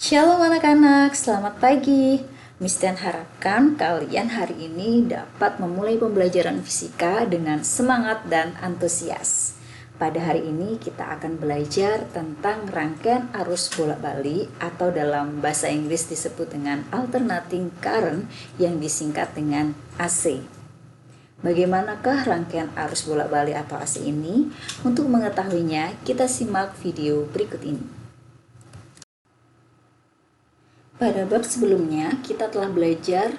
Shalom anak-anak, selamat pagi. Miss Tian harapkan kalian hari ini dapat memulai pembelajaran fisika dengan semangat dan antusias. Pada hari ini kita akan belajar tentang rangkaian arus bolak-balik atau dalam bahasa Inggris disebut dengan alternating current yang disingkat dengan AC. Bagaimanakah rangkaian arus bolak-balik atau AC ini? Untuk mengetahuinya, kita simak video berikut ini. Pada bab sebelumnya, kita telah belajar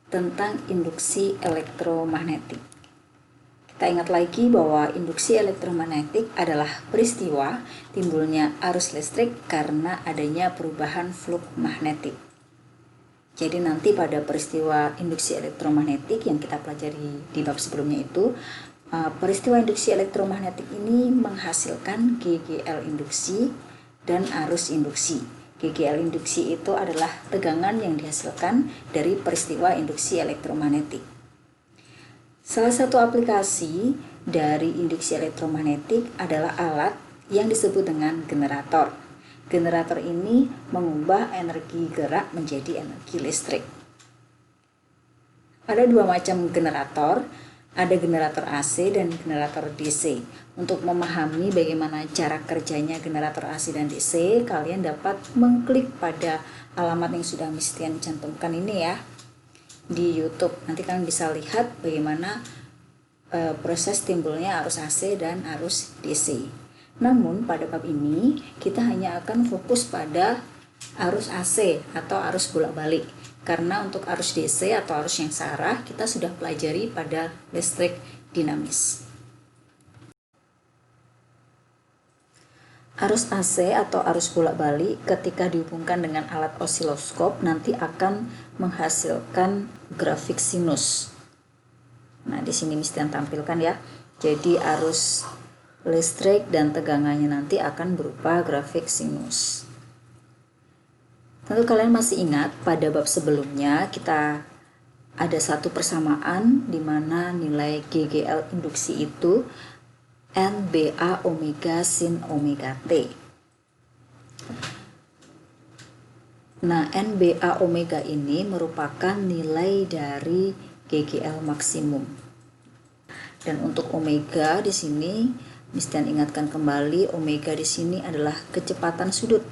tentang induksi elektromagnetik. Kita ingat lagi bahwa induksi elektromagnetik adalah peristiwa timbulnya arus listrik karena adanya perubahan flux magnetik. Jadi nanti pada peristiwa induksi elektromagnetik yang kita pelajari di bab sebelumnya itu, peristiwa induksi elektromagnetik ini menghasilkan GGL induksi dan arus induksi. GGL induksi itu adalah tegangan yang dihasilkan dari peristiwa induksi elektromagnetik. Salah satu aplikasi dari induksi elektromagnetik adalah alat yang disebut dengan generator. Generator ini mengubah energi gerak menjadi energi listrik. Ada dua macam generator, ada generator AC dan generator DC. Untuk memahami bagaimana cara kerjanya generator AC dan DC, kalian dapat mengklik pada alamat yang sudah Miss Tian cantumkan ini ya di YouTube. Nanti kalian bisa lihat bagaimana proses timbulnya arus AC dan arus DC. Namun pada bab ini kita hanya akan fokus pada arus AC atau arus bolak-balik. Karena untuk arus DC atau arus yang searah kita sudah pelajari pada listrik dinamis. Arus AC atau arus bolak-balik ketika dihubungkan dengan alat osiloskop nanti akan menghasilkan grafik sinus. Nah, di sini Miss Tian tampilkan ya. Jadi arus listrik dan tegangannya nanti akan berupa grafik sinus. Tentu kalian masih ingat pada bab sebelumnya kita ada satu persamaan di mana nilai GGL induksi itu NBA omega sin omega T. Nah, NBA omega ini merupakan nilai dari GGL maksimum. Dan untuk omega di sini, Miss Tian ingatkan kembali, omega di sini adalah kecepatan sudut.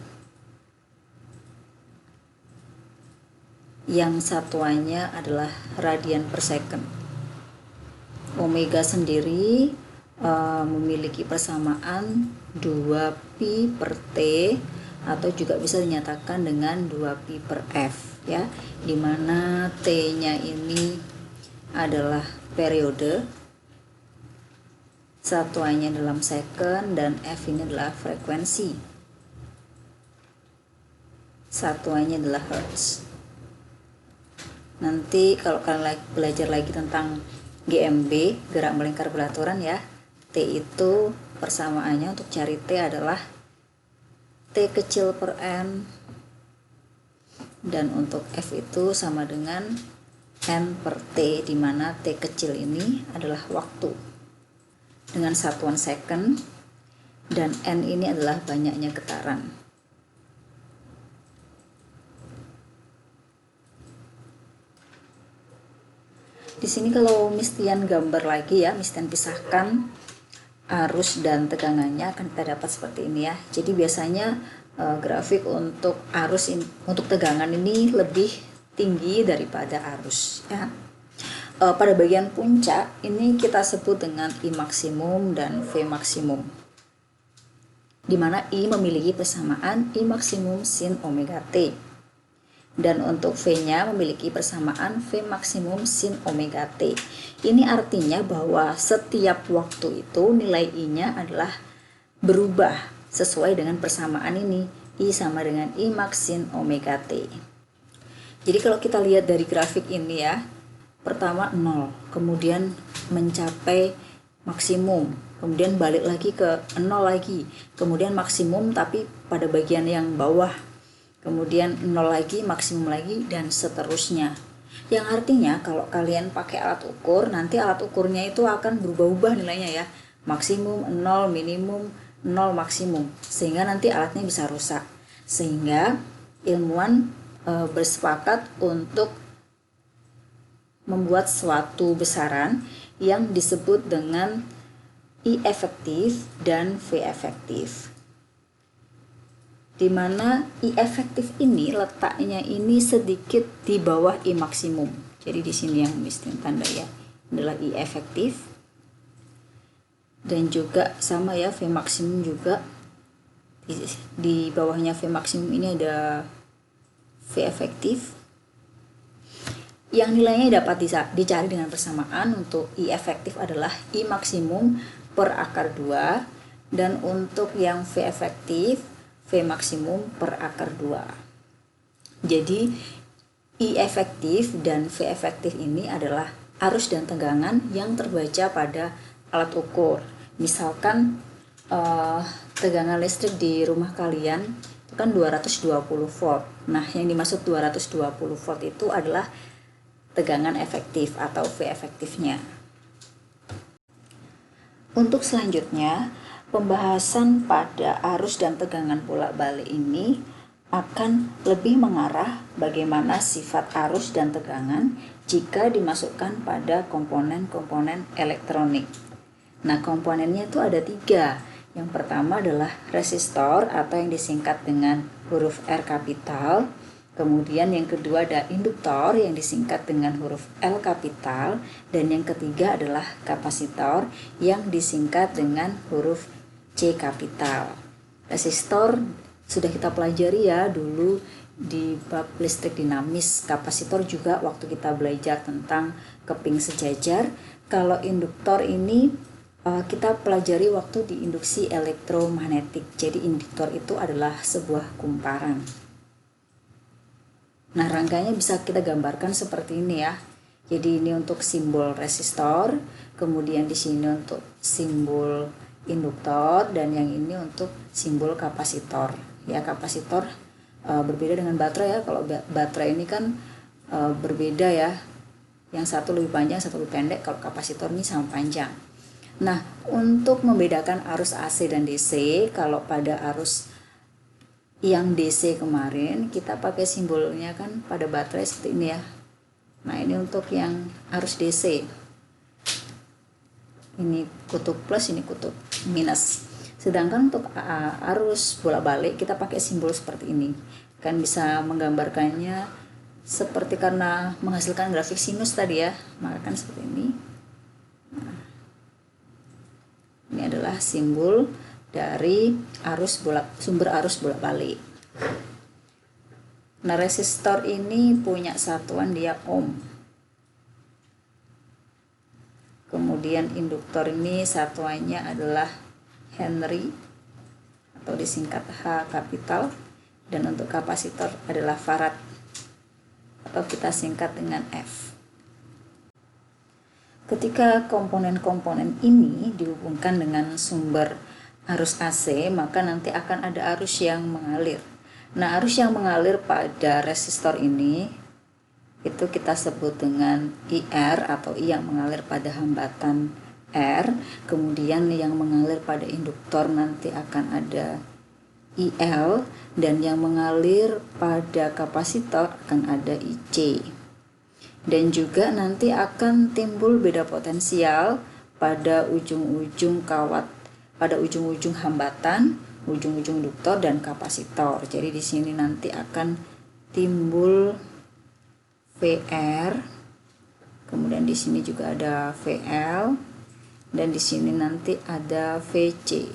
Yang satuannya adalah radian per second. Omega sendiri memiliki persamaan 2pi per T atau juga bisa dinyatakan dengan 2pi per F ya, dimana T-nya ini adalah periode, satuannya dalam second, dan F ini adalah frekuensi, satuannya adalah hertz. Nanti kalau kalian belajar lagi tentang GMB, gerak melingkar beraturan ya, T itu persamaannya untuk cari T adalah T kecil per N, dan untuk F itu sama dengan N per T, di mana T kecil ini adalah waktu dengan satuan second, dan N ini adalah banyaknya getaran. Di sini kalau Miss Tian gambar lagi ya, Miss Tian pisahkan arus dan tegangannya akan kita dapat seperti ini ya. Jadi biasanya grafik untuk untuk tegangan ini lebih tinggi daripada arus ya. Pada bagian puncak ini kita sebut dengan I maksimum dan V maksimum, di mana I memiliki persamaan I maksimum sin omega T. Dan untuk V-nya memiliki persamaan V maksimum sin omega T. Ini artinya bahwa setiap waktu itu nilai I-nya adalah berubah sesuai dengan persamaan ini. I sama dengan I max sin omega T. Jadi kalau kita lihat dari grafik ini ya, pertama 0, kemudian mencapai maksimum, kemudian balik lagi ke 0 lagi, kemudian maksimum tapi pada bagian yang bawah, kemudian 0 lagi, maksimum lagi, dan seterusnya. Yang artinya kalau kalian pakai alat ukur, nanti alat ukurnya itu akan berubah-ubah nilainya ya. Maksimum 0, minimum 0, maksimum. Sehingga nanti alatnya bisa rusak. Sehingga ilmuwan bersepakat untuk membuat suatu besaran yang disebut dengan I efektif dan V efektif. Di mana I efektif ini letaknya ini sedikit di bawah I maksimum. Jadi di sini yang mesti tanda ya, adalah I efektif. Dan juga sama ya, V maksimum juga. Di bawahnya V maksimum ini ada V efektif. Yang nilainya dapat dicari dengan bersamaan. Untuk I efektif adalah I maksimum per akar 2, dan untuk yang V efektif V maksimum per akar 2. Jadi I efektif dan V efektif ini adalah arus dan tegangan yang terbaca pada alat ukur. Misalkan tegangan listrik di rumah kalian itu kan 220 volt. Nah, yang dimaksud 220 volt itu adalah tegangan efektif atau V efektifnya. Untuk selanjutnya, pembahasan pada arus dan tegangan bolak-balik ini akan lebih mengarah bagaimana sifat arus dan tegangan jika dimasukkan pada komponen-komponen elektronik. Nah, komponennya itu ada 3. Yang pertama adalah resistor atau yang disingkat dengan huruf R kapital. Kemudian yang kedua ada induktor yang disingkat dengan huruf L kapital. Dan yang ketiga adalah kapasitor yang disingkat dengan huruf C kapital. Resistor sudah kita pelajari ya dulu di bab listrik dinamis. Kapasitor juga waktu kita belajar tentang keping sejajar. Kalau induktor ini kita pelajari waktu di induksi elektromagnetik. Jadi induktor itu adalah sebuah kumparan. Nah, rangkaiannya bisa kita gambarkan seperti ini ya. Jadi ini untuk simbol resistor, kemudian di sini untuk simbol induktor, dan yang ini untuk simbol kapasitor. Ya, kapasitor berbeda dengan baterai ya. Kalau baterai ini kan berbeda ya. Yang satu lebih panjang, satu lebih pendek. Kalau kapasitor ini sama panjang. Nah, untuk membedakan arus AC dan DC, kalau pada arus yang DC kemarin kita pakai simbolnya kan pada baterai seperti ini ya. Nah, ini untuk yang arus DC. Ini kutub plus, ini kutub minus. Sedangkan untuk arus bolak-balik kita pakai simbol seperti ini. Kan bisa menggambarkannya seperti karena menghasilkan grafik sinus tadi ya. Maka kan seperti ini. Nah, ini adalah simbol dari sumber arus bolak-balik. Nah, resistor ini punya satuan dia ohm. Kemudian induktor ini satuannya adalah Henry atau disingkat H kapital, dan untuk kapasitor adalah farad atau kita singkat dengan F. Ketika komponen-komponen ini dihubungkan dengan sumber arus AC, maka nanti akan ada arus yang mengalir. Nah, arus yang mengalir pada resistor ini itu kita sebut dengan IR atau I yang mengalir pada hambatan R. Kemudian yang mengalir pada induktor nanti akan ada IL, dan yang mengalir pada kapasitor akan ada IC. Dan juga nanti akan timbul beda potensial pada ujung-ujung ujung-ujung hambatan, ujung-ujung induktor dan kapasitor. Jadi di sini nanti akan timbul VR, kemudian di sini juga ada VL, dan di sini nanti ada VC.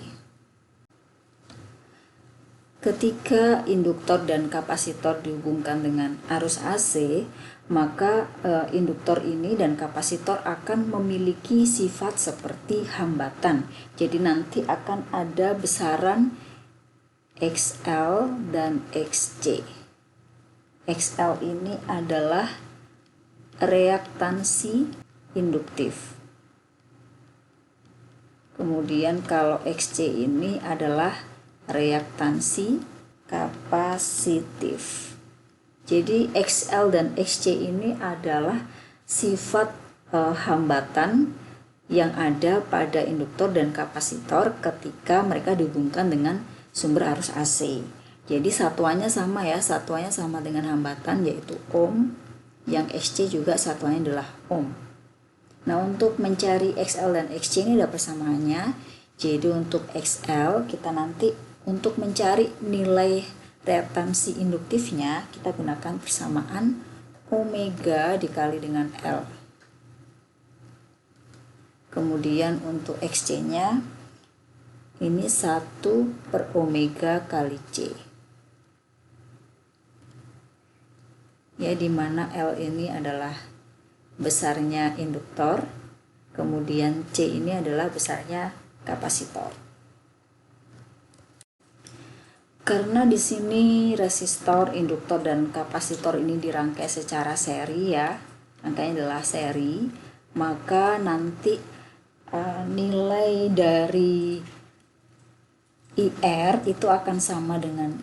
Ketika induktor dan kapasitor dihubungkan dengan arus AC, maka induktor ini dan kapasitor akan memiliki sifat seperti hambatan. Jadi nanti akan ada besaran XL dan XC. XL ini adalah reaktansi induktif. Kemudian kalau XC ini adalah reaktansi kapasitif. Jadi XL dan XC ini adalah sifat hambatan yang ada pada induktor dan kapasitor ketika mereka dihubungkan dengan sumber arus AC. Jadi satuannya sama ya, satuannya sama dengan hambatan yaitu ohm, yang XC juga satuannya adalah ohm. Nah, untuk mencari XL dan XC ini ada persamaannya. Jadi untuk XL kita nanti untuk mencari nilai reaktansi induktifnya kita gunakan persamaan omega dikali dengan L. Kemudian untuk XC-nya ini 1 per omega kali C. Ya, dimana L ini adalah besarnya induktor, kemudian C ini adalah besarnya kapasitor. Karena di sini resistor, induktor, dan kapasitor ini dirangkai secara seri ya, rangkainya adalah seri, maka nanti nilai dari IR itu akan sama dengan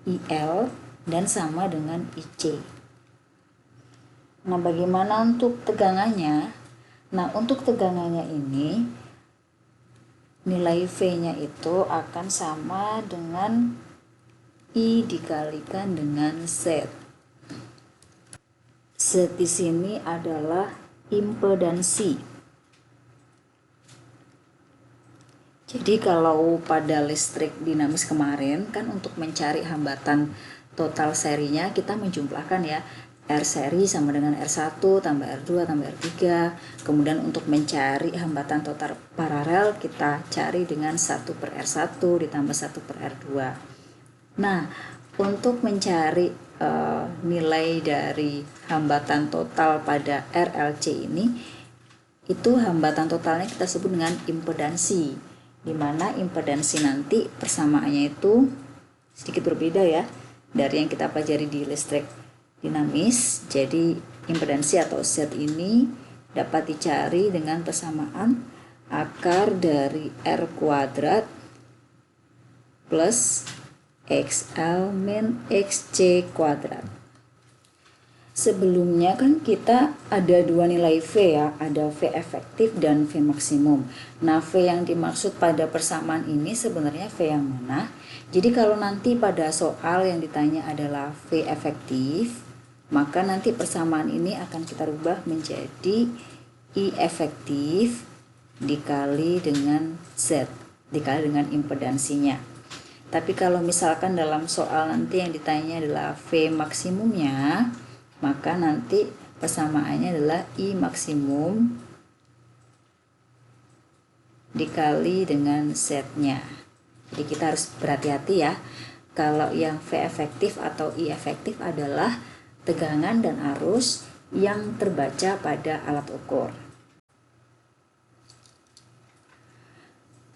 IL dan sama dengan IC. Nah, bagaimana untuk tegangannya? Nah, untuk tegangannya ini nilai V-nya itu akan sama dengan I dikalikan dengan Z. Z di sini adalah impedansi. Jadi kalau pada listrik dinamis kemarin kan untuk mencari hambatan total serinya kita menjumlahkan ya, R seri sama dengan R1 tambah R2 tambah R3. Kemudian untuk mencari hambatan total paralel kita cari dengan 1 per R1 ditambah 1 per R2. Nah, untuk mencari nilai dari hambatan total pada RLC ini, itu hambatan totalnya kita sebut dengan impedansi, di mana impedansi nanti persamaannya itu sedikit berbeda ya dari yang kita pelajari di listrik dinamis. Jadi impedansi atau Z ini dapat dicari dengan persamaan akar dari R kuadrat plus XL min XC kuadrat. Sebelumnya kan kita ada dua nilai V ya, ada V efektif dan V maksimum. Nah, V yang dimaksud pada persamaan ini sebenarnya V yang mana? Jadi kalau nanti pada soal yang ditanya adalah V efektif, maka nanti persamaan ini akan kita rubah menjadi I efektif dikali dengan Z, dikali dengan impedansinya. Tapi kalau misalkan dalam soal nanti yang ditanya adalah V maksimumnya, maka nanti persamaannya adalah I maksimum dikali dengan Z-nya. Jadi kita harus berhati-hati ya. Kalau yang V efektif atau I efektif adalah tegangan dan arus yang terbaca pada alat ukur.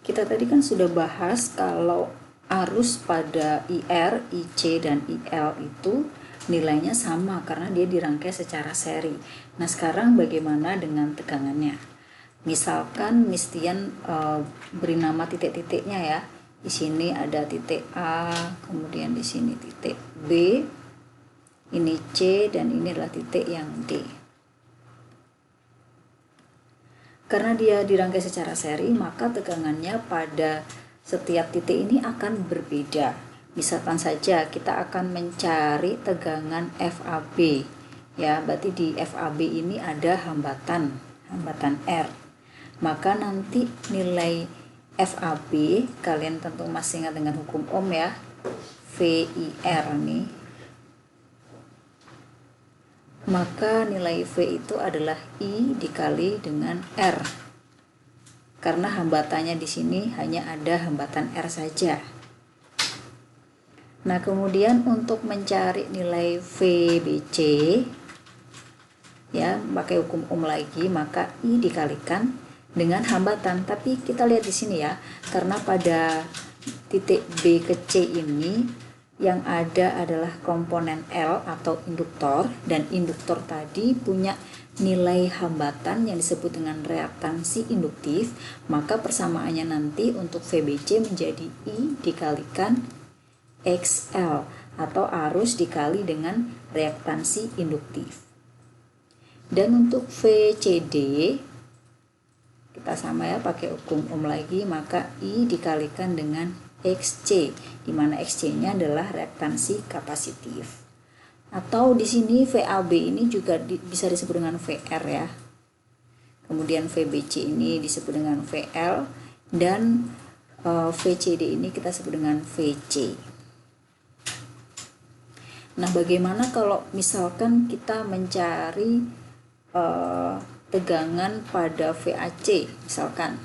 Kita tadi kan sudah bahas kalau arus pada IR, IC, dan IL itu nilainya sama karena dia dirangkai secara seri. Nah, sekarang bagaimana dengan tegangannya? Misalkan Mistian beri nama titik-titiknya ya. Di sini ada titik A, kemudian di sini titik B, ini C, dan ini adalah titik yang D. Karena dia dirangkai secara seri, maka tegangannya pada setiap titik ini akan berbeda. Misalkan saja kita akan mencari tegangan FAB ya, berarti di FAB ini ada hambatan R. Maka nanti nilai FAB, kalian tentu masih ingat dengan hukum Ohm ya, VIR nih. Maka nilai V itu adalah I dikali dengan R. Karena hambatannya di sini hanya ada hambatan R saja. Nah, kemudian untuk mencari nilai VBC ya, pakai hukum Ohm lagi, maka I dikalikan dengan hambatan. Tapi kita lihat di sini ya, karena pada titik B ke C ini yang ada adalah komponen L atau induktor, dan induktor tadi punya nilai hambatan yang disebut dengan reaktansi induktif, maka persamaannya nanti untuk VBC menjadi I dikalikan XL atau arus dikali dengan reaktansi induktif. Dan untuk VCD kita sama ya, pakai hukum Ohm lagi, maka I dikalikan dengan XC, di mana XC-nya adalah reaktansi kapasitif. Atau di sini VAB ini juga bisa disebut dengan VR ya. Kemudian VBC ini disebut dengan VL, dan VCD ini kita sebut dengan VC. Nah, bagaimana kalau misalkan kita mencari tegangan pada VAC misalkan?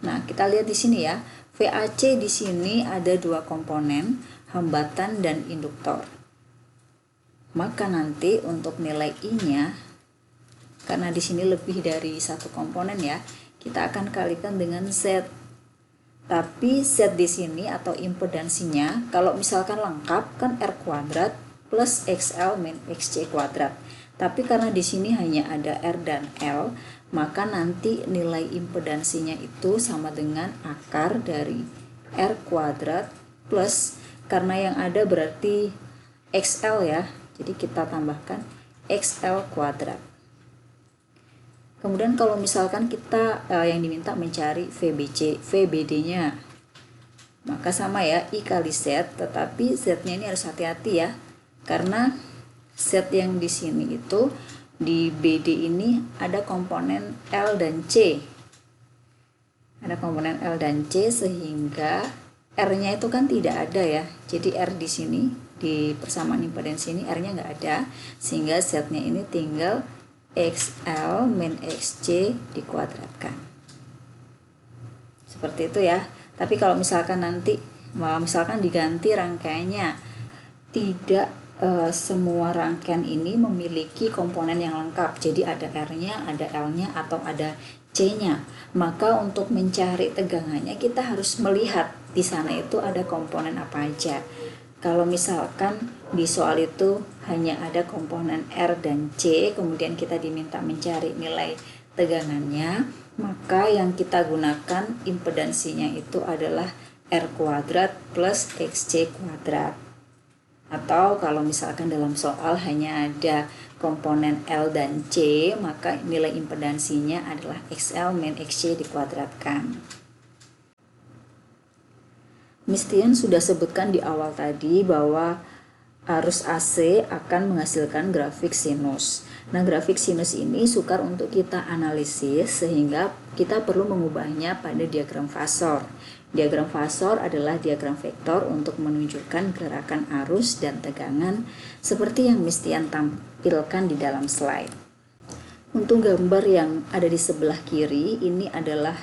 Nah, kita lihat di sini ya. VAC di sini ada dua komponen, hambatan dan induktor. Maka nanti untuk nilai I-nya, karena di sini lebih dari satu komponen ya, kita akan kalikan dengan Z. Tapi Z di sini atau impedansinya, kalau misalkan lengkap kan R kuadrat plus XL min XC kuadrat. Tapi karena di sini hanya ada R dan L, maka nanti nilai impedansinya itu sama dengan akar dari R kuadrat plus, karena yang ada berarti XL ya, jadi kita tambahkan XL kuadrat. Kemudian kalau misalkan kita yang diminta mencari VBD-nya, maka sama ya, I kali Z, tetapi Z-nya ini harus hati-hati ya, karena Z yang di sini itu di BD ini ada komponen L dan C. Ada komponen L dan C sehingga R-nya itu kan tidak ada ya. Jadi R di sini di persamaan impedansi ini R-nya nggak ada, sehingga Z-nya ini tinggal XL min XC dikuadratkan. Seperti itu ya. Tapi kalau misalkan nanti misalkan diganti rangkaiannya, tidak semua rangkaian ini memiliki komponen yang lengkap. Jadi ada R-nya, ada L-nya, atau ada C-nya. Maka untuk mencari tegangannya kita harus melihat di sana itu ada komponen apa aja. Kalau misalkan di soal itu hanya ada komponen R dan C, kemudian kita diminta mencari nilai tegangannya, maka yang kita gunakan impedansinya itu adalah R kuadrat plus XC kuadrat. Atau kalau misalkan dalam soal hanya ada komponen L dan C, maka nilai impedansinya adalah XL min XC dikuadratkan. Miss Tian sudah sebutkan di awal tadi bahwa arus AC akan menghasilkan grafik sinus. Nah, grafik sinus ini sukar untuk kita analisis sehingga kita perlu mengubahnya pada diagram fasor. Diagram fasor adalah diagram vektor untuk menunjukkan gerakan arus dan tegangan seperti yang Miss Tian tampilkan di dalam slide. Untuk gambar yang ada di sebelah kiri, ini adalah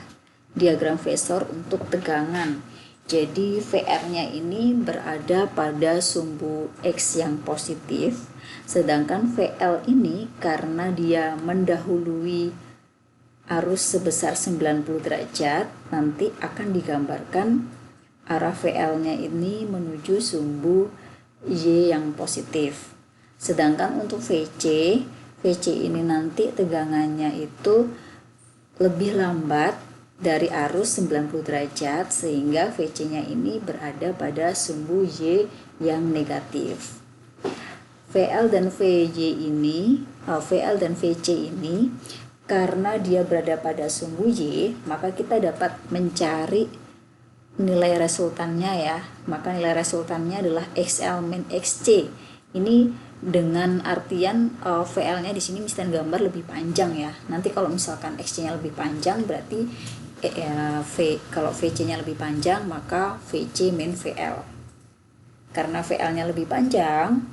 diagram fasor untuk tegangan. Jadi VR-nya ini berada pada sumbu X yang positif, sedangkan VL ini karena dia mendahului arus sebesar 90 derajat, nanti akan digambarkan arah VL-nya ini menuju sumbu Y yang positif. Sedangkan untuk VC ini nanti tegangannya itu lebih lambat dari arus 90 derajat sehingga VC-nya ini berada pada sumbu Y yang negatif. VL dan VC ini karena dia berada pada sumbu Y, maka kita dapat mencari nilai resultannya ya. Maka nilai resultannya adalah XL min XC. Ini dengan artian VL-nya di sini misalnya gambar lebih panjang ya. Nanti kalau misalkan XC-nya lebih panjang berarti kalau VC-nya lebih panjang maka VC min VL. Karena VL-nya lebih panjang,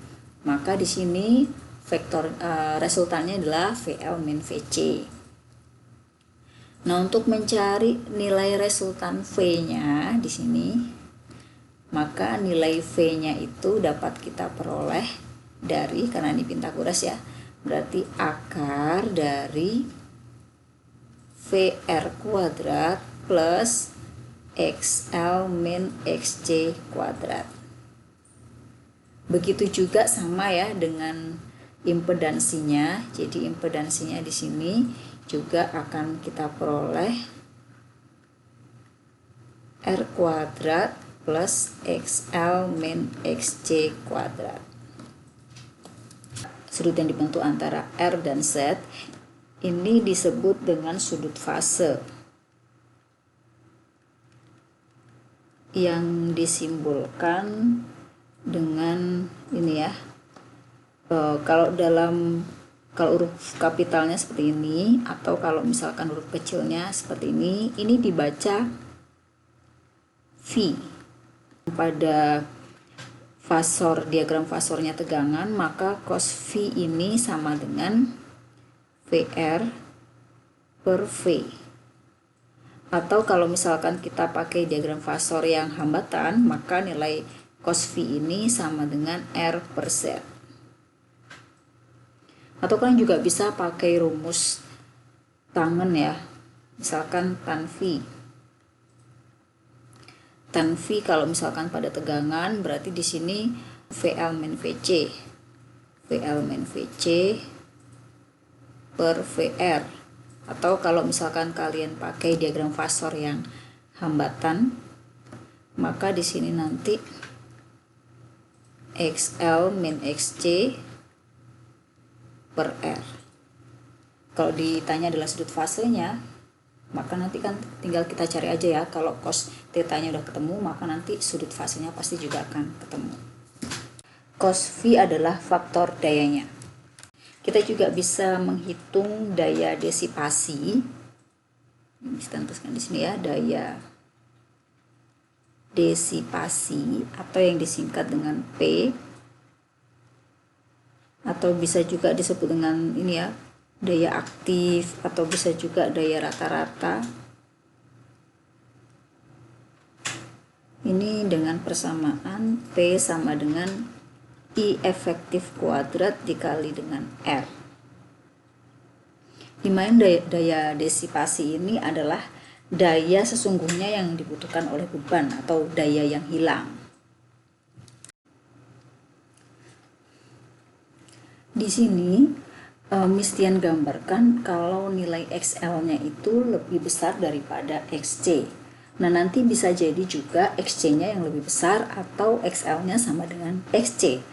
maka di sini vektor resultannya adalah VL min VC. Nah, untuk mencari nilai resultan V-nya di sini, maka nilai V-nya itu dapat kita peroleh dari, karena ini Pitagoras ya, berarti akar dari VR kuadrat plus XL min XC kuadrat. Begitu juga sama ya dengan impedansinya. Jadi impedansinya di sini juga akan kita peroleh R kuadrat plus XL min XC kuadrat. Sudut yang dibentuk antara R dan Z ini disebut dengan sudut fase. yang disimbolkan dengan ini ya. Kalau huruf kapitalnya seperti ini, atau kalau misalkan huruf kecilnya seperti ini dibaca V. Pada diagram fasornya tegangan, maka cos V ini sama dengan VR per V. Atau kalau misalkan kita pakai diagram fasor yang hambatan, maka nilai cos V ini sama dengan R per Z. Atau kan juga bisa pakai rumus tangen ya, misalkan tan V. Tan V kalau misalkan pada tegangan berarti di sini VL min VC. VL min VC per VR. Atau kalau misalkan kalian pakai diagram fasor yang hambatan, maka di sini nanti XL min XC per R. Kalau ditanya adalah sudut fasenya, maka nanti kan tinggal kita cari aja ya. Kalau cos tetanya udah ketemu, maka nanti sudut fasenya pasti juga akan ketemu. Cos V adalah faktor dayanya. Kita juga bisa menghitung daya desipasi. Ini kita tuliskan di sini ya, daya desipasi atau yang disingkat dengan P, atau bisa juga disebut dengan ini ya, daya aktif, atau bisa juga daya rata-rata. Ini dengan persamaan P sama dengan I efektif kuadrat dikali dengan R. Dimana daya desipasi ini adalah daya sesungguhnya yang dibutuhkan oleh beban atau daya yang hilang. Di sini Miss Tian gambarkan kalau nilai XL-nya itu lebih besar daripada XC. Nah, nanti bisa jadi juga XC-nya yang lebih besar atau XL-nya sama dengan XC.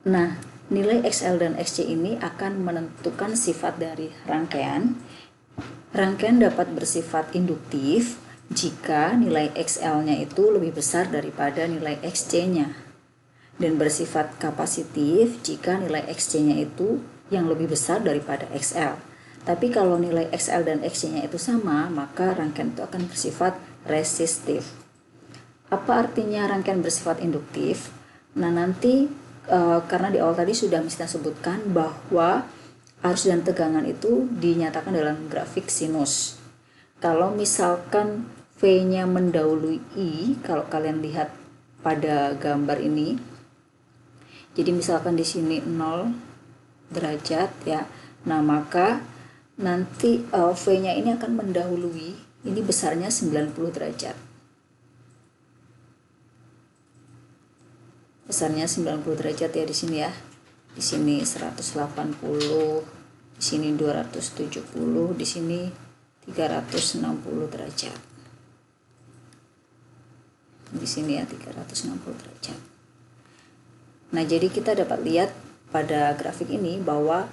Nah, nilai XL dan XC ini akan menentukan sifat dari rangkaian. Rangkaian dapat bersifat induktif jika nilai XL-nya itu lebih besar daripada nilai XC-nya. Dan bersifat kapasitif jika nilai XC-nya itu yang lebih besar daripada XL. Tapi kalau nilai XL dan XC-nya itu sama, maka rangkaian itu akan bersifat resistif. Apa artinya rangkaian bersifat induktif? Nah, nanti karena di awal tadi sudah kita sebutkan bahwa arus dan tegangan itu dinyatakan dalam grafik sinus. Kalau misalkan V-nya mendahului I, kalau kalian lihat pada gambar ini, jadi misalkan di sini 0 derajat ya. Nah, maka nanti V-nya ini akan mendahului, ini besarnya 90 derajat. Besarnya 90 derajat ya di sini ya. Di sini 180, di sini 270, di sini 360 derajat. Di sini ya 360 derajat. Nah, jadi kita dapat lihat pada grafik ini bahwa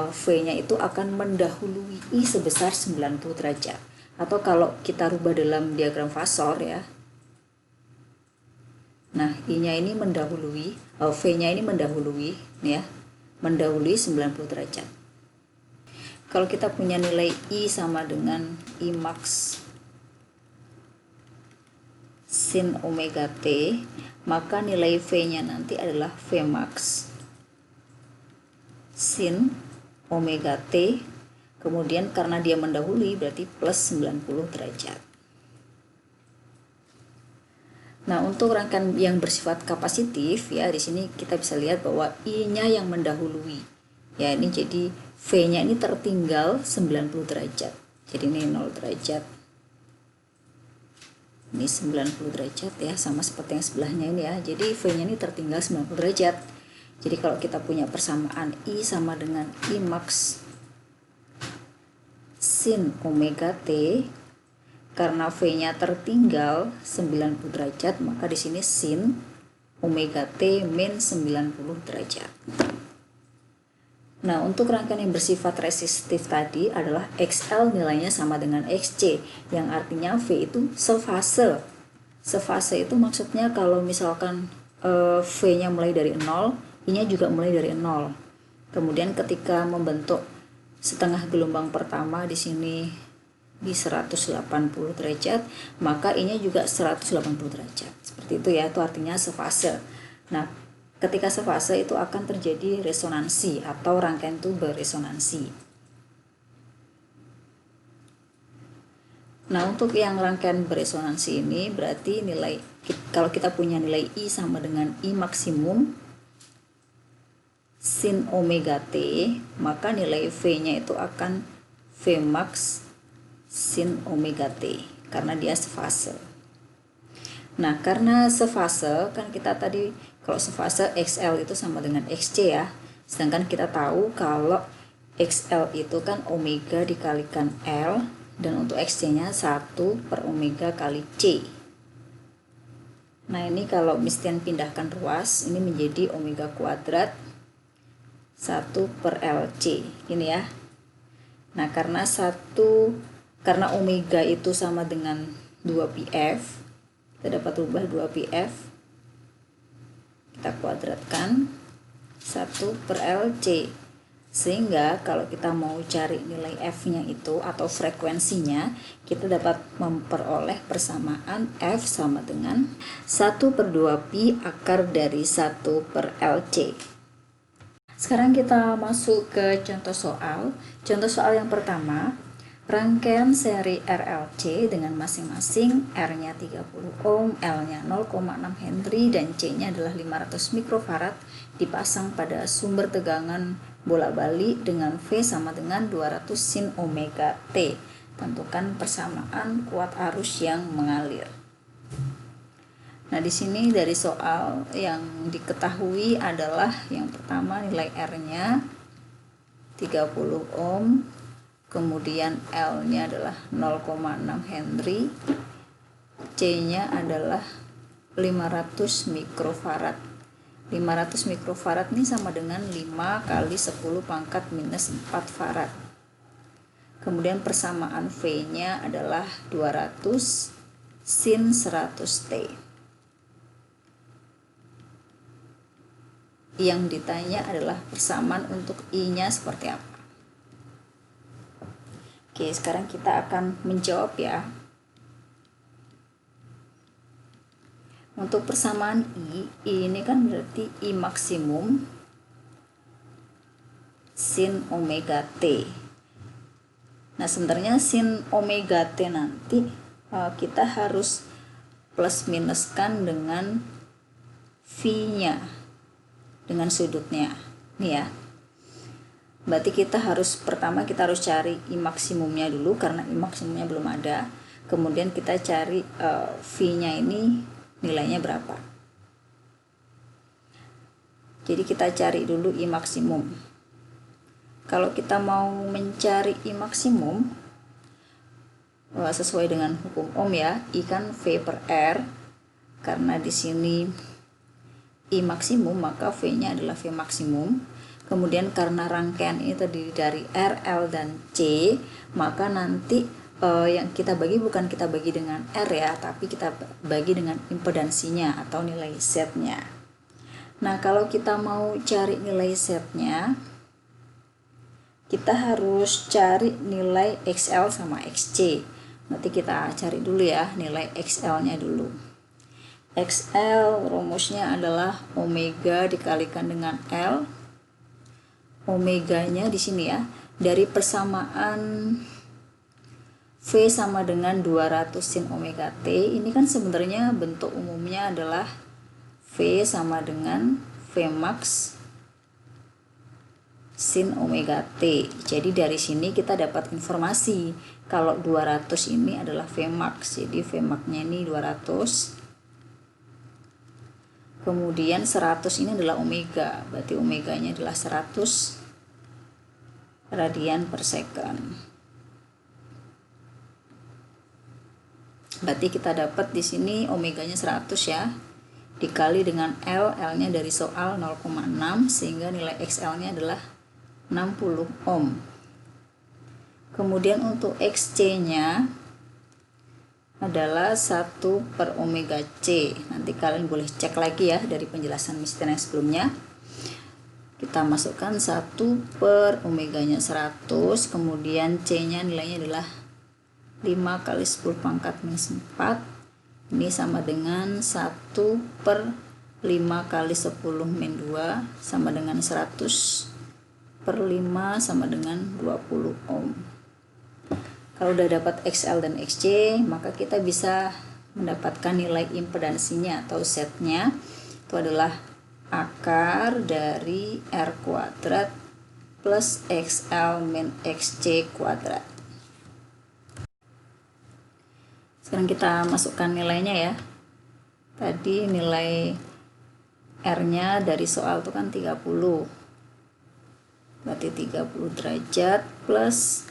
V-nya itu akan mendahului I sebesar 90 derajat. Atau kalau kita rubah dalam diagram fasor ya. Nah, I-nya ini mendahului, V-nya ini mendahului ya, mendahului 90 derajat. Kalau kita punya nilai I sama dengan I max sin omega T, maka nilai V-nya nanti adalah V max sin omega T, kemudian karena dia mendahului berarti plus 90 derajat. Nah, untuk rangkaian yang bersifat kapasitif ya, di sini kita bisa lihat bahwa I-nya yang mendahului. Ya, ini jadi V-nya ini tertinggal 90 derajat. Jadi ini 0 derajat. Ini 90 derajat ya, sama seperti yang sebelahnya ini ya. Jadi V-nya ini tertinggal 90 derajat. Jadi kalau kita punya persamaan I sama dengan I max sin omega T, karena V-nya tertinggal 90 derajat, maka di sini sin omega T min 90 derajat. Nah, untuk rangkaian yang bersifat resistif tadi adalah XL nilainya sama dengan XC, yang artinya V itu sefase. Sefase itu maksudnya kalau misalkan V-nya mulai dari 0, I-nya juga mulai dari 0. Kemudian ketika membentuk setengah gelombang pertama di sini di 180 derajat, maka I-nya juga 180 derajat. Seperti itu ya, itu artinya sefase. Nah, ketika sefase itu akan terjadi resonansi atau rangkaian itu beresonansi. Nah, untuk yang rangkaian beresonansi ini berarti nilai, kalau kita punya nilai I sama dengan I maksimum sin omega T, maka nilai V-nya itu akan V max sin omega T karena dia sefase. Nah, karena sefase kan kita tadi kalau sefase XL itu sama dengan XC ya. Sedangkan kita tahu kalau XL itu kan omega dikalikan L, dan untuk XC-nya 1 per omega kali C. Nah, ini kalau misalnya pindahkan ruas, ini menjadi omega kuadrat 1 per LC. Ini ya. Nah, karena omega itu sama dengan 2πf, kita dapat rubah 2πf, kita kuadratkan 1 per LC. Sehingga kalau kita mau cari nilai F-nya itu atau frekuensinya, kita dapat memperoleh persamaan F sama dengan 1 per 2pi akar dari 1 per LC. Sekarang kita masuk ke contoh soal. Contoh soal yang pertama, rangkaian seri RLC dengan masing-masing R-nya 30 ohm, L-nya 0,6 Henry, dan C-nya adalah 500 mikrofarad dipasang pada sumber tegangan bolak-balik dengan V sama dengan 200 sin omega T. Tentukan persamaan kuat arus yang mengalir. Nah, di sini dari soal yang diketahui adalah yang pertama nilai R-nya 30 ohm, kemudian L-nya adalah 0,6 Henry, C-nya adalah 500 mikrofarad. 500 mikrofarad ini sama dengan 5 kali 10 pangkat minus 4 farad. Kemudian persamaan V-nya adalah 200 sin 100T. Yang ditanya adalah persamaan untuk I-nya seperti apa. Oke, sekarang kita akan menjawab ya. Untuk persamaan I ini kan berarti I maksimum sin omega T. Nah, sebenarnya sin omega T nanti kita harus plus minuskan dengan V-nya, dengan sudutnya. Nih ya. Berarti pertama kita harus cari I maksimumnya dulu karena I maksimumnya belum ada. Kemudian kita cari V-nya ini nilainya berapa. Jadi kita cari dulu I maksimum. Kalau kita mau mencari I maksimum sesuai dengan hukum Ohm ya, I kan V per R. Karena di sini I maksimum maka V-nya adalah V maksimum. Kemudian karena rangkaian ini terdiri dari R, L, dan C, maka nanti yang kita bagi bukan kita bagi dengan R ya, tapi kita bagi dengan impedansinya atau nilai Z-nya. Nah, kalau kita mau cari nilai Z-nya, kita harus cari nilai XL sama XC. Nanti kita cari dulu ya nilai XL-nya dulu. XL rumusnya adalah omega dikalikan dengan L. Omeganya di sini ya, dari persamaan V sama dengan 200 sin omega T. Ini kan sebenarnya bentuk umumnya adalah V sama dengan V max sin omega T. Jadi dari sini kita dapat informasi kalau 200 ini adalah V max. Jadi V max-nya ini 200. Kemudian 100 ini adalah omega. Berarti omeganya adalah 100 radian per second. Berarti kita dapat di sini omeganya 100 ya, dikali dengan L, L-nya dari soal 0,6 sehingga nilai XL-nya adalah 60 ohm. Kemudian untuk XC-nya adalah 1 per omega C. Nanti kalian boleh cek lagi ya dari penjelasan Mister yang sebelumnya. Kita masukkan 1 per omeganya 100, kemudian C nya nilainya adalah 5 kali 10 pangkat minus 4. Ini sama dengan 1 per 5 kali 10 min 2 sama dengan 100 per 5 sama dengan 20 ohm. Kalau udah dapat XL dan XC, maka kita bisa mendapatkan nilai impedansinya atau Z-nya. Itu adalah akar dari R kuadrat plus XL min XC kuadrat. Sekarang kita masukkan nilainya ya. Tadi nilai R-nya dari soal itu kan 30. Berarti 30 derajat plus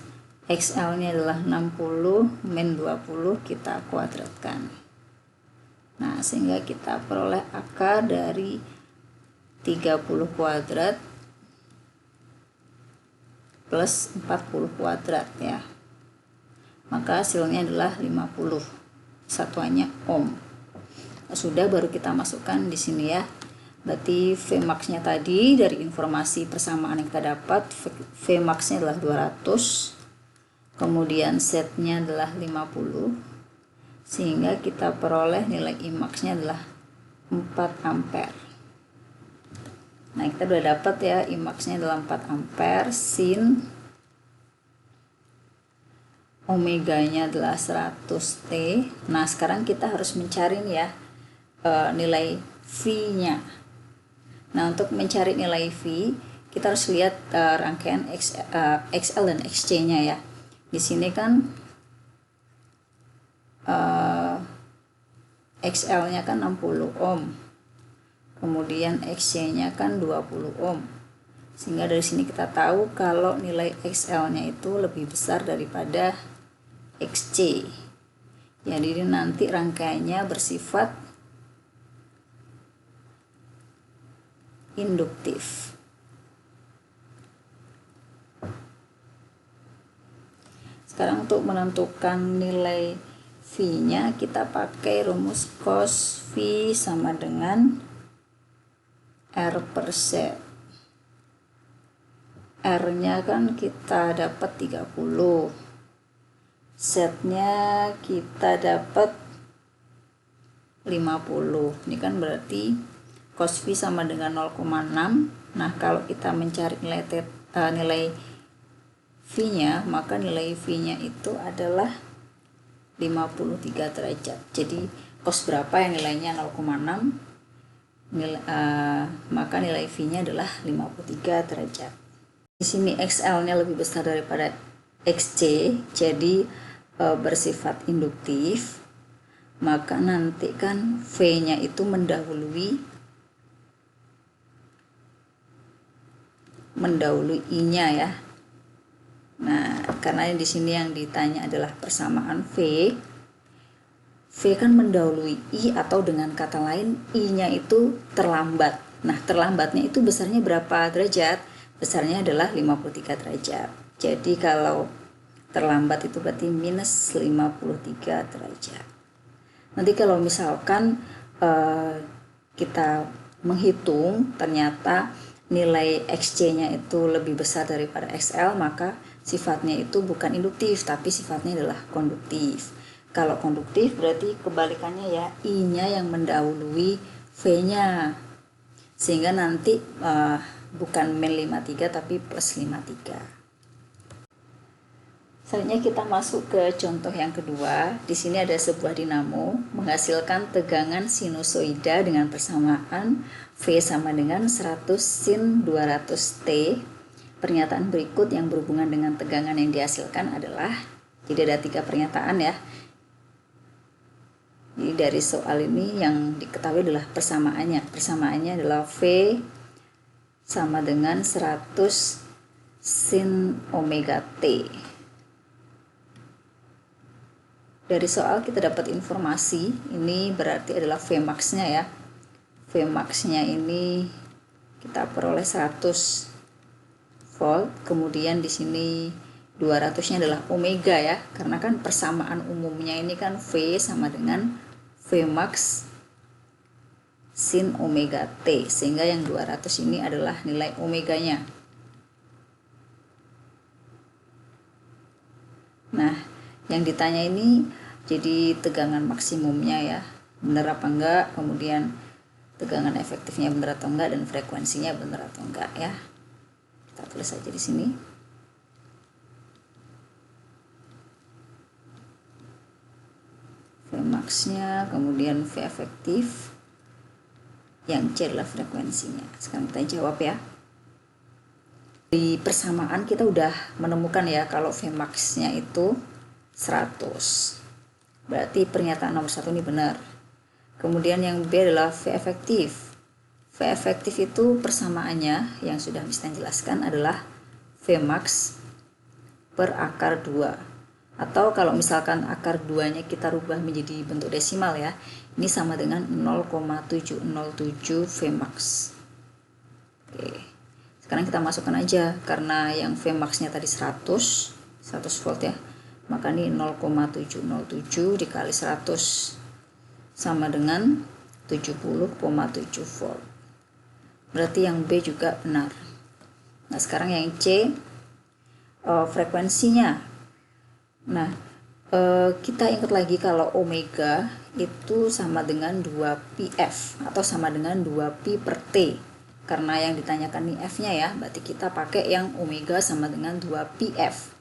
XL-nya adalah 60 min 20, kita kuadratkan. Nah, sehingga kita peroleh akar dari 30 kuadrat plus 40 kuadrat ya. Maka hasilnya adalah 50. Satuannya ohm. Sudah, baru kita masukkan di sini ya. Berarti Vmax-nya tadi dari informasi persamaan yang kita dapat, Vmax-nya adalah 200. Kemudian Z-nya adalah 50, sehingga kita peroleh nilai Imax-nya adalah 4 ampere. Nah, kita sudah dapat ya, Imax-nya adalah 4 ampere, sin omeganya adalah 100T. Nah, sekarang kita harus mencari nih ya nilai V-nya. Nah, untuk mencari nilai V, kita harus lihat rangkaian XL dan XC-nya ya. Di sini kan XL-nya kan 60 ohm, kemudian XC-nya kan 20 ohm, sehingga dari sini kita tahu kalau nilai XL-nya itu lebih besar daripada XC. Jadi nanti rangkaiannya bersifat induktif. Sekarang untuk menentukan nilai V-nya, kita pakai rumus cos V sama dengan R per Z. R-nya kan kita dapat 30. Z-nya kita dapat 50. Ini kan berarti cos V sama dengan 0,6. Nah, kalau kita mencari nilai V-nya, maka nilai V-nya itu adalah 53 derajat. Jadi cos berapa yang nilainya 0,6, maka nilai V-nya adalah 53 derajat. Di sini XL-nya lebih besar daripada XC, jadi bersifat induktif. Maka nanti kan V-nya itu mendahului I-nya ya. Nah, karena di sini yang ditanya adalah persamaan V kan mendahului I, atau dengan kata lain I-nya itu terlambat. Nah, terlambatnya itu besarnya berapa derajat? Besarnya adalah 53 derajat. Jadi kalau terlambat itu berarti minus 53 derajat. Nanti kalau misalkan kita menghitung ternyata nilai XC-nya itu lebih besar daripada XL, maka sifatnya itu bukan induktif, tapi sifatnya adalah konduktif. Kalau konduktif berarti kebalikannya ya, I-nya yang mendahului V-nya. Sehingga nanti bukan min 53 tapi plus 53. Selanjutnya kita masuk ke contoh yang kedua. Di sini ada sebuah dinamo menghasilkan tegangan sinusoida dengan persamaan V sama dengan 100 sin 200T. Pernyataan berikut yang berhubungan dengan tegangan yang dihasilkan adalah, jadi ada 3 pernyataan ya. Jadi dari soal ini yang diketahui adalah persamaannya. Persamaannya adalah V sama dengan 100 sin omega T. Dari soal kita dapat informasi, ini berarti adalah Vmax-nya ya. Vmax-nya ini kita peroleh 100 volt, kemudian di sini 200-nya adalah omega ya, karena kan persamaan umumnya ini kan V sama dengan V max sin omega T, sehingga yang 200 ini adalah nilai omeganya. Nah, yang ditanya ini jadi tegangan maksimumnya ya, bener apa enggak, kemudian tegangan efektifnya bener atau enggak, dan frekuensinya bener atau enggak ya. Kita tulis aja di sini. V max-nya, kemudian V efektif, yang C adalah frekuensinya. Sekarang kita jawab ya. Di persamaan kita udah menemukan ya kalau V max-nya itu 100. Berarti pernyataan nomor 1 ini benar. Kemudian yang B adalah V efektif. V efektif itu persamaannya yang sudah Miss jelaskan adalah V max per akar 2. Atau kalau misalkan akar 2-nya kita rubah menjadi bentuk desimal ya, ini sama dengan 0,707 V max. Oke. Sekarang kita masukkan aja, karena yang V max-nya tadi 100 volt ya. Maka ini 0,707 dikali 100 sama dengan 70,7 volt. Berarti yang B juga benar. Nah, sekarang yang C, frekuensinya. Nah, kita ingat lagi kalau omega itu sama dengan 2πf atau sama dengan 2pi per T. Karena yang ditanyakan nih F-nya ya, berarti kita pakai yang omega sama dengan 2πf.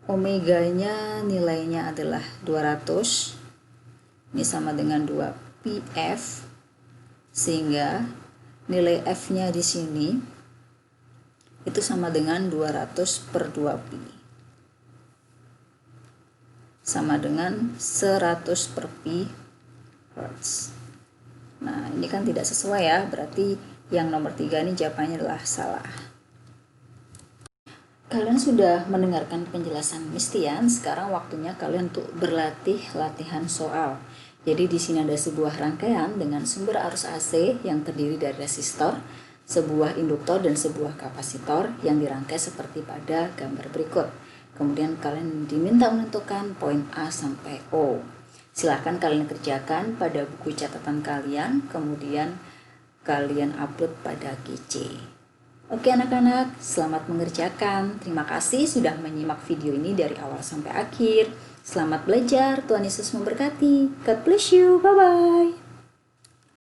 Omeganya nilainya adalah 200. Ini sama dengan 2πf. Sehingga nilai F-nya di sini itu sama dengan 200 per 2pi. Sama dengan 100 per pi hertz. Nah, ini kan tidak sesuai ya, berarti yang nomor 3 ini jawabannya adalah salah. Kalian sudah mendengarkan penjelasan Miss Tian, sekarang waktunya kalian untuk berlatih latihan soal. Jadi di sini ada sebuah rangkaian dengan sumber arus AC yang terdiri dari resistor, sebuah induktor dan sebuah kapasitor yang dirangkai seperti pada gambar berikut. Kemudian kalian diminta menentukan poin A sampai O. Silahkan kalian kerjakan pada buku catatan kalian, kemudian kalian upload pada GC. Oke anak-anak, selamat mengerjakan. Terima kasih sudah menyimak video ini dari awal sampai akhir. Selamat belajar, Tuhan Yesus memberkati. God bless you, bye-bye.